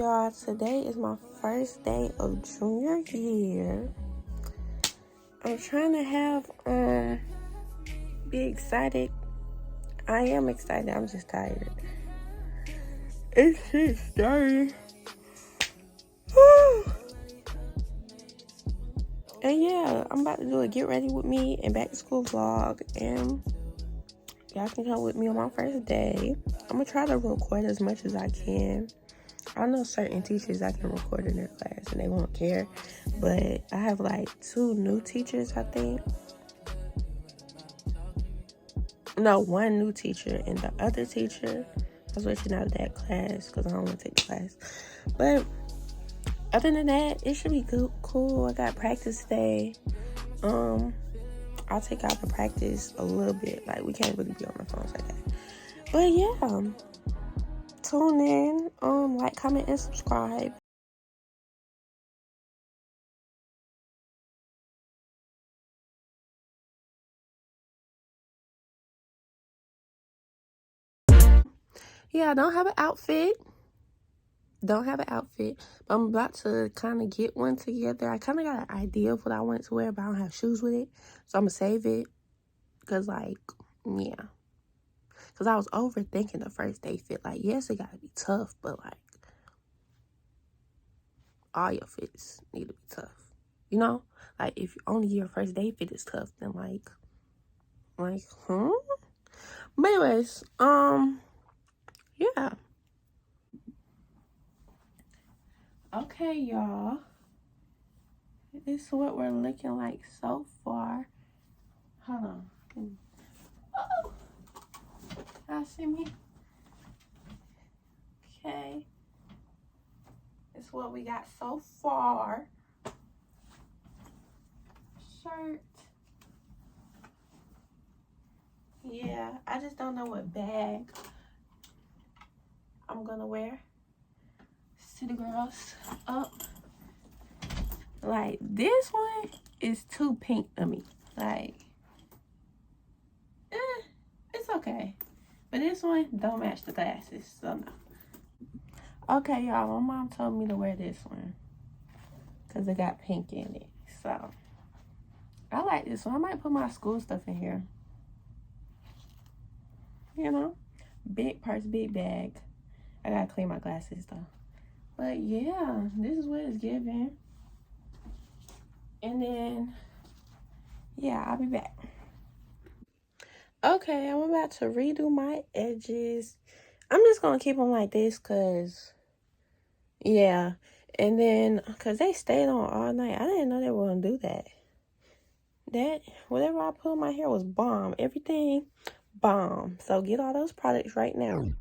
y'all, today is my first day of junior year. I'm trying to be excited. I am excited, I'm just tired. It's 6:30. And yeah, I'm about to do a get ready with me and back to school vlog, and y'all can come with me on my first day. I'm gonna try to record as much as I can. I know certain teachers I can record in their class and they won't care, but I have like 2 new teachers, I think. No, 1 new teacher, and the other teacher, I was switching out of that class because I don't want to take the class. But other than that, it should be good, cool. I got practice today. I'll take out the practice a little bit. Like, we can't really be on our phones like that. But yeah, tune in, like, comment, and subscribe. Yeah, I don't have an outfit. But I'm about to kind of get one together. I kind of got an idea of what I want to wear, but I don't have shoes with it, so I'm gonna save it. Because, like, yeah, because I was overthinking the first day fit. Like, yes, it gotta be tough, but like, all your fits need to be tough, you know? Like, if only your first day fit is tough, then like but anyways, yeah. Okay, y'all, this is what we're looking like so far. Hold on. Oh, y'all see me? Okay, this is what we got so far. Shirt. Yeah, I just don't know what bag I'm gonna wear. City girls up. Like, this one is too pink to me. Like, it's okay. But this one don't match the glasses, so no. Okay, y'all, my mom told me to wear this one because it got pink in it. So, I like this one. I might put my school stuff in here. You know? Big purse, big bag. I gotta clean my glasses, though. But, yeah, this is what it's giving. And then, yeah, I'll be back. Okay, I'm about to redo my edges. I'm just gonna keep them like this because, yeah. And then, because they stayed on all night. I didn't know they were gonna do that. Whatever I put in my hair was bomb. Everything, bomb. So get all those products right now.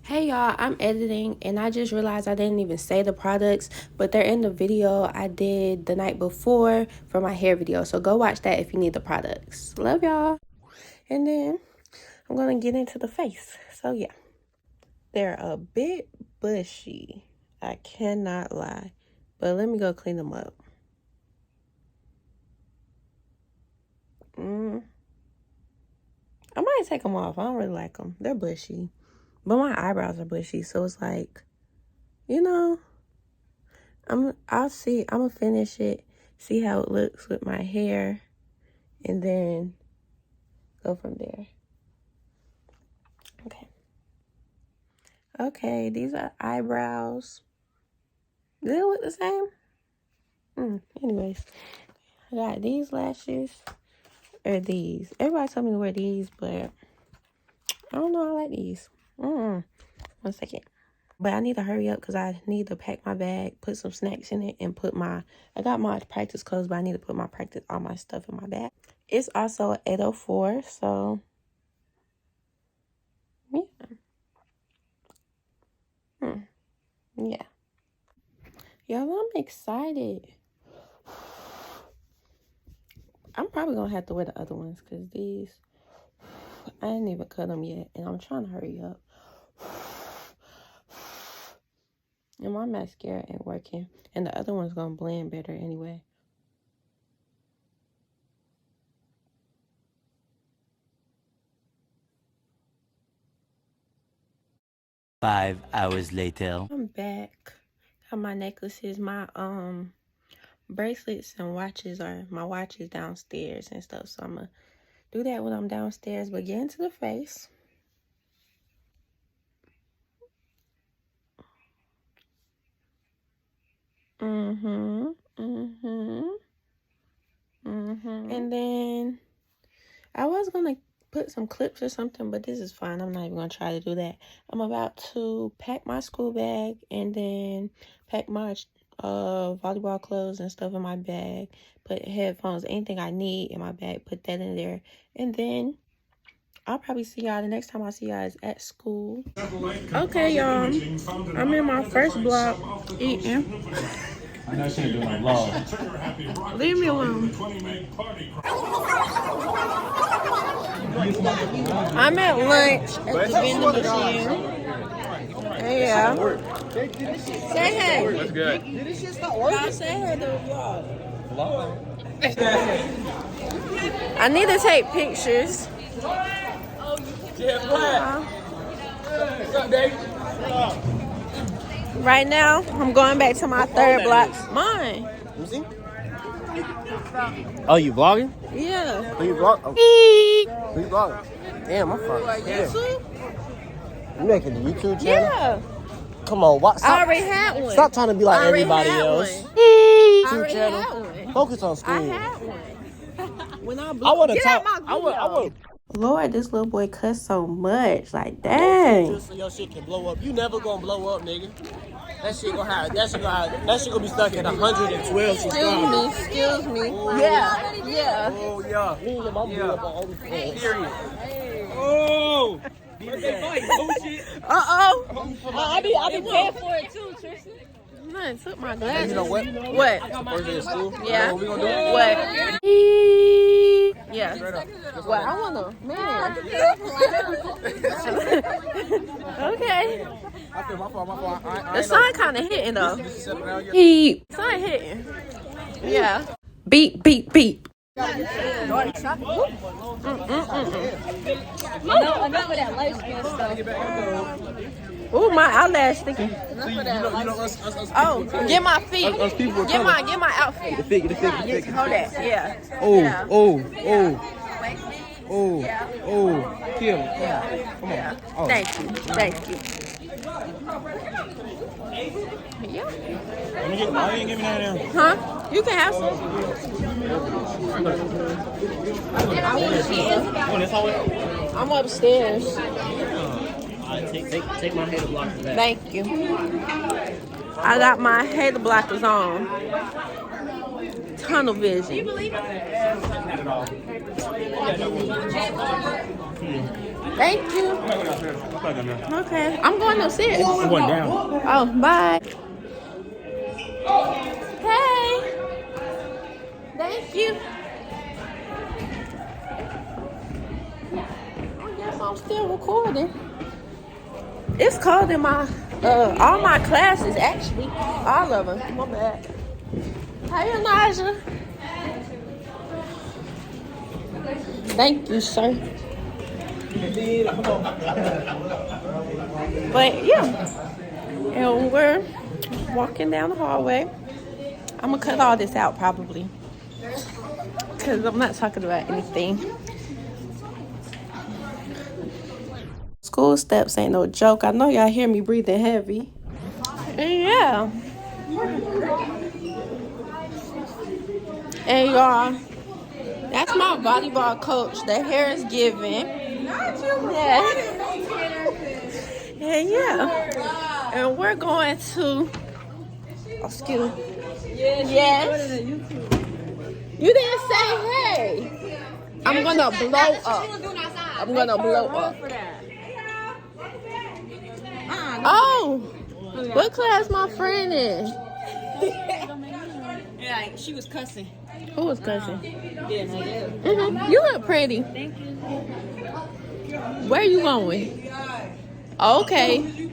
Hey y'all, I'm editing and I just realized I didn't even say the products, but they're in the video I did the night before for my hair video. So go watch that if you need the products. Love y'all. And then I'm gonna get into the face. So yeah, they're a bit bushy, I cannot lie, but let me go clean them up. I might take them off. I don't really like them. They're bushy, but my eyebrows are bushy, so it's like, you know, I'll see. I'm gonna finish it, see how it looks with my hair, and then go from there. Okay, these are eyebrows. Do they look the same? Anyways, I got these lashes, or these. Everybody told me to wear these, but I don't know, I like these. 1 second. But I need to hurry up because I need to pack my bag, put some snacks in it, and I got my practice clothes, but I need to put all my stuff in my bag. It's also 8:04, so yeah. Yeah. Y'all, I'm excited. I'm probably going to have to wear the other ones because these, I didn't even cut them yet, and I'm trying to hurry up. And my mascara ain't working, and the other one's going to blend better anyway. Five hours later. I'm back. Have my necklaces, my bracelets and watches, or my watches downstairs and stuff. So I'm gonna do that when I'm downstairs. But get into the face. And then I was gonna put some clips or something, but this is fine. I'm not even gonna try to do that. I'm about to pack my school bag and then pack my volleyball clothes and stuff in my bag, put headphones, anything I need in my bag, put that in there, and then I'll probably see y'all the next time I see y'all is at school. Okay, y'all, I'm in my first block eating. I know she ain't doing no vlog. Leave me alone. I'm at lunch at the vending machine. Yeah. Say hey. What's good? Y'all say hey to the vlog. I need to take pictures. Right now, I'm going back to my third block. Mine. Let me see. Oh, you vlogging? Yeah. Who you vlog? Oh. Who you vlogging? Damn, my phone. YouTube? You making a YouTube channel? Yeah. Come on, what? I already had one. Stop trying to be like everybody else. I YouTube already channel. had one. Focus on school. I had one. When I want to talk. talk. I would. Lord, this little boy cuss so much. Like, dang. Just so your shit can blow up. You never gonna blow up, nigga. That shit gonna be stuck at 112 subscribers. Excuse me. Yeah. Yeah. Oh yeah. He ain't let my blow up on OnlyFans. Period. Oh! Bullshit. Uh-oh. I be paying for it too, Tristan. Man, took my glasses. You know what? What? First day of school. Yeah. You know what we gonna do? What? Yeah. Well, I wanna, man. Okay. My fault. The sun kind of hitting though. Heyyy. Sun hitting. Yeah. Beep, beep, beep. No, enough of that light skin stuff. Ooh, my eyelash sticky. Enough of that light skin. Oh, get my feet. Get my outfit. The figure. Hold that. Yeah. Oh. Kill. Yeah. Come on. Yeah. Oh. Thank you. Yeah. Why you ain't give me that now? Huh? You can have some. I'm upstairs. Take my hater blockers back. Thank you. I got my hater blockers on. Tunnel vision. Thank you. Okay. I'm going upstairs. I'm going down. Oh, bye. Hey. Thank you. I guess I'm still recording. It's cold in my all my classes actually. All of them. My bad. Hey, Elijah. Thank you, sir. But yeah. And we're walking down the hallway. I'm gonna cut all this out probably. Cause I'm not talking about anything. School steps ain't no joke. I know y'all hear me breathing heavy. And yeah. And y'all, that's my volleyball coach. The hair is giving. Yeah. And yeah. And we're going to excuse me. Yes. You didn't say hey. I'm gonna blow up. I'm gonna blow up. Oh, what class my friend in? Yeah, she was cussing. Who was cussing? Yeah. You look pretty. Thank you. Where you going? Okay.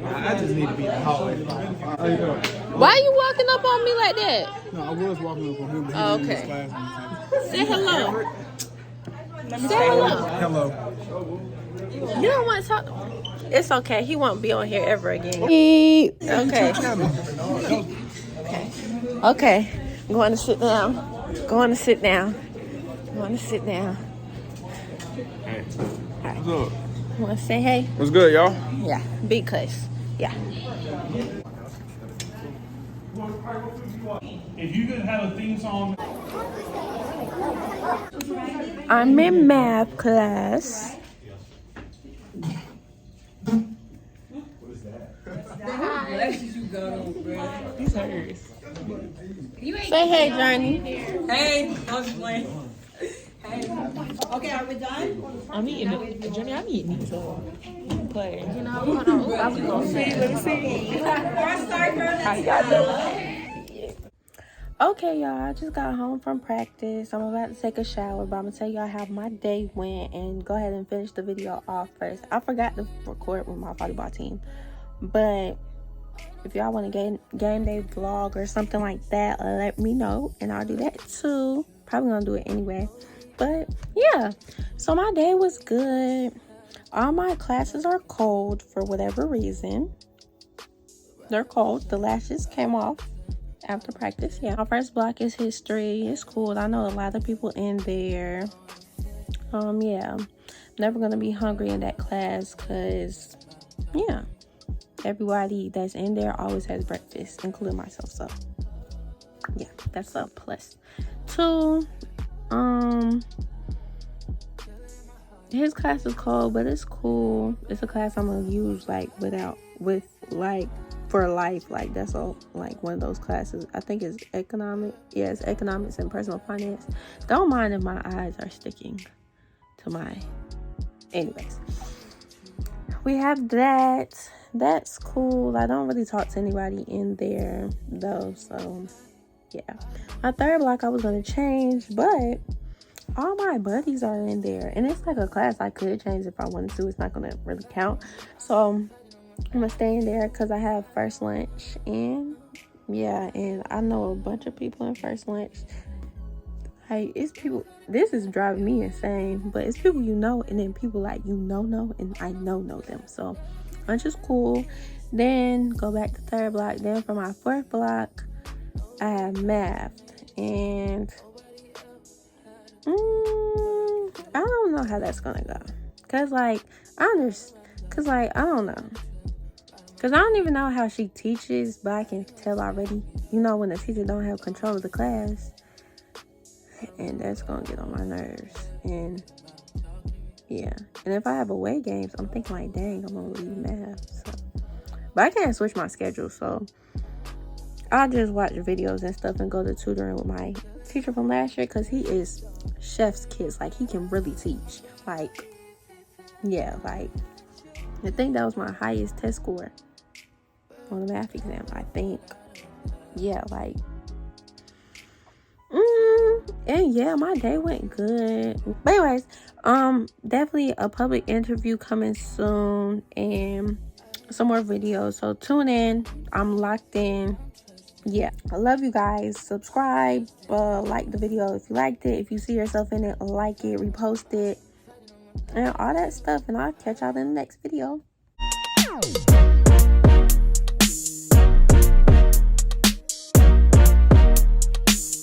I just need to be in the hallway. Why you walking up on me like that? No, I was walking up on him, but he Oh, was in his okay. class. Say hello. Say hello. Hello. You don't want to talk. It's okay. He won't be on here ever again. Okay. Okay. I'm going to sit down. Going to sit down. Going to sit down. Hey, what's up? You want to say hey? What's good, y'all? Yeah. Big cuss. Yeah. If you could have a theme song. I'm in math class. These hers. Say hey, Journey. Hey, I was playing. Hey. Okay, are we done? I'm eating it. Johnny, I'm eating it. So, play. You know, hold on. I was gonna say. How y'all doing? Okay, y'all. I just got home from practice. I'm about to take a shower, but I'm gonna tell y'all how my day went and go ahead and finish the video off first. I forgot to record with my volleyball team, but if y'all want a game day vlog or something like that, let me know and I'll do that too. Probably gonna do it anyway. But yeah, so my day was good. All my classes are cold for whatever reason. They're cold. The lashes came off after practice. Yeah, my first block is history. It's cool. I know a lot of people in there. Yeah, I'm never gonna be hungry in that class because yeah, everybody that's in there always has breakfast, including myself. So yeah, that's a plus. 2, his class is cold, but it's cool. It's a class I'm gonna use for life. Like that's all, like one of those classes. I think it's economic. Yeah, it's economics and personal finance. Don't mind if my eyes are sticking to my. Anyways, we have that. That's cool. I don't really talk to anybody in there though, so yeah. My third block I was gonna change, but all my buddies are in there, and it's like a class I could change if I wanted to. It's not gonna really count, so I'm gonna stay in there because I have first lunch, and yeah, and I know a bunch of people in first lunch. Hey, it's people. This is driving me insane, but it's people you know, and then people like you know, and I know them. So lunch is cool. Then go back to third block. Then for my fourth block, I have math, and I don't know how that's gonna go. Cause I don't know. Cause I don't even know how she teaches, but I can tell already. You know when the teacher don't have control of the class, and that's gonna get on my nerves. And yeah, and if I have away games, I'm thinking like, dang, I'm gonna leave math. So, but I can't switch my schedule, so I'll just watch videos and stuff and go to tutoring with my teacher from last year, because he is chef's kiss. Like, he can really teach. Like, yeah, like, I think that was my highest test score on the math exam, I think. Yeah, like, and yeah, my day went good. But anyways, definitely a public interview coming soon and some more videos, so tune in. I'm locked in. Yeah, I love you guys. Subscribe, like the video if you liked it. If you see yourself in it, like it, repost it, and all that stuff. And I'll catch y'all in the next video.